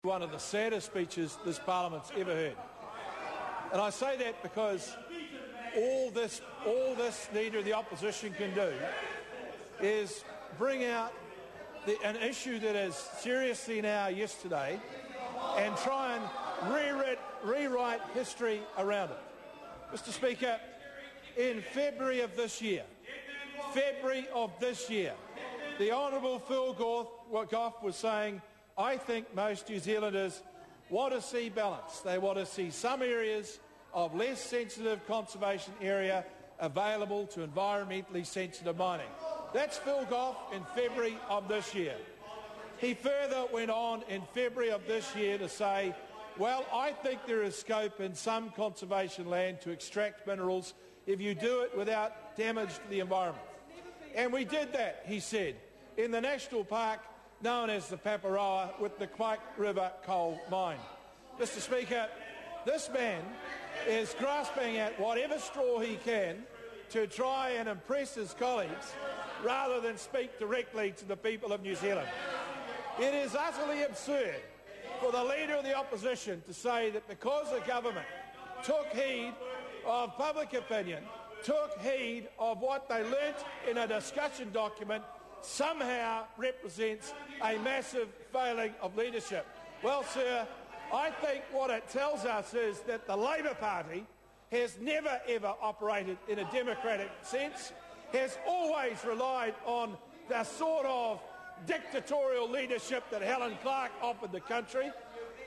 One of the saddest speeches this Parliament's ever heard. And I say that because all this Leader of the Opposition can do is bring out an issue that is seriously in our yesterday and try and rewrite history around it. Mr. Speaker, in February of this year, the Honourable Phil Goff was saying, I think most New Zealanders want to see balance. They want to see some areas of less sensitive conservation area available to environmentally sensitive mining. That's Phil Goff in February of this year. He further went on in February of this year to say, well, I think there is scope in some conservation land to extract minerals if you do it without damage to the environment. And we did that, he said, in the national park known as the Paparoa with the Quake River coal mine. Mr. Speaker, this man is grasping at whatever straw he can to try and impress his colleagues rather than speak directly to the people of New Zealand. It is utterly absurd for the Leader of the Opposition to say that because the government took heed of public opinion, took heed of what they learnt in a discussion document, somehow represents a massive failing of leadership. Well, sir, I think what it tells us is that the Labor Party has never ever operated in a democratic sense, has always relied on the sort of dictatorial leadership that Helen Clark offered the country,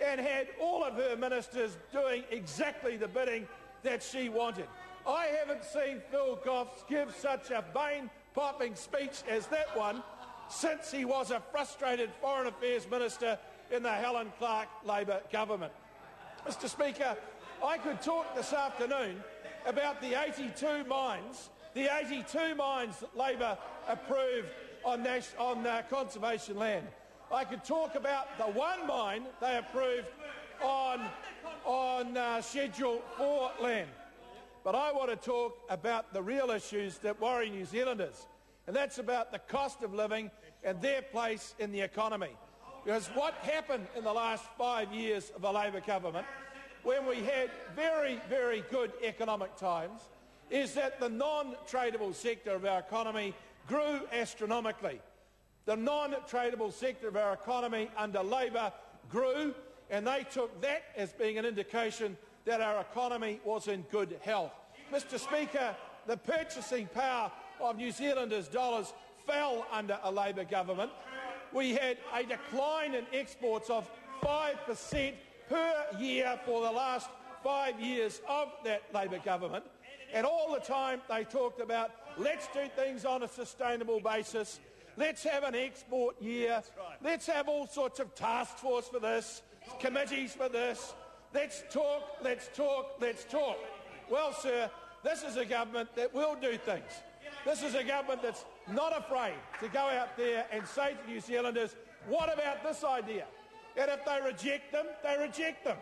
and had all of her ministers doing exactly the bidding that she wanted. I haven't seen Phil Goff give such a vein-popping speech as that one since he was a frustrated Foreign Affairs Minister in the Helen Clark Labor government. Mr. Speaker, I could talk this afternoon about the 82 mines that Labor approved on conservation land. I could talk about the one mine they approved on Schedule 4 land. But I want to talk about the real issues that worry New Zealanders, and that's about the cost of living and their place in the economy. Because what happened in the last 5 years of the Labor government, when we had very, very good economic times, is that the non-tradable sector of our economy grew astronomically. The non-tradable sector of our economy under Labor grew, and they took that as being an indication that our economy was in good health. Mr. Speaker, the purchasing power of New Zealanders' dollars fell under a Labor government. We had a decline in exports of 5% per year for the last 5 years of that Labor government. And all the time they talked about, let's do things on a sustainable basis, let's have an export year, let's have all sorts of task force for this, committees for this, let's talk, let's talk, let's talk. Well, sir, this is a government that will do things. This is a government that's not afraid to go out there and say to New Zealanders, what about this idea? And if they reject them, they reject them.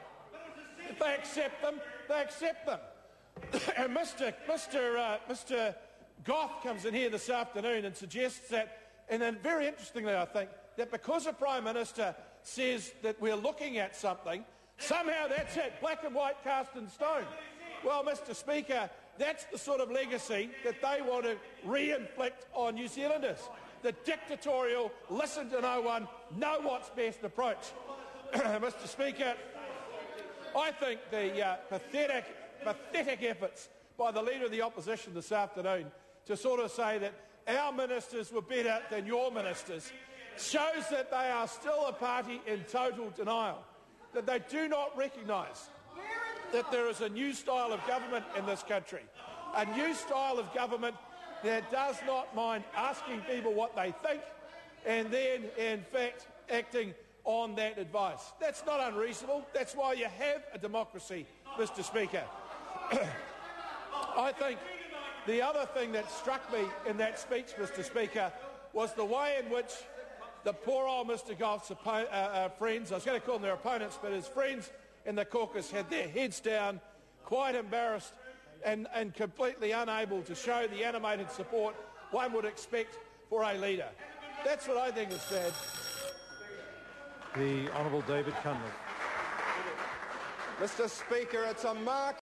If they accept them, they accept them. And Mr. Goff comes in here this afternoon and suggests that, and then very interestingly I think, that because the Prime Minister says that we're looking at something, somehow that's it, black and white, cast in stone. Well, Mr. Speaker, that's the sort of legacy that they want to re-inflict on New Zealanders. The dictatorial, listen to no one, know what's best approach. Mr. Speaker, I think the pathetic efforts by the Leader of the Opposition this afternoon to sort of say that our ministers were better than your ministers shows that they are still a party in total denial, that they do not recognise that there is a new style of government in this country, a new style of government that does not mind asking people what they think and then, in fact, acting on that advice. That's not unreasonable. That's why you have a democracy, Mr. Speaker. I think the other thing that struck me in that speech, Mr. Speaker, was the way in which the poor old Mr. Goff's friends, I was going to call them their opponents, but his friends in the caucus had their heads down, quite embarrassed and completely unable to show the animated support one would expect for a leader. That's what I think is bad. The Honourable David Cunliffe. Mr. Speaker, it's a mark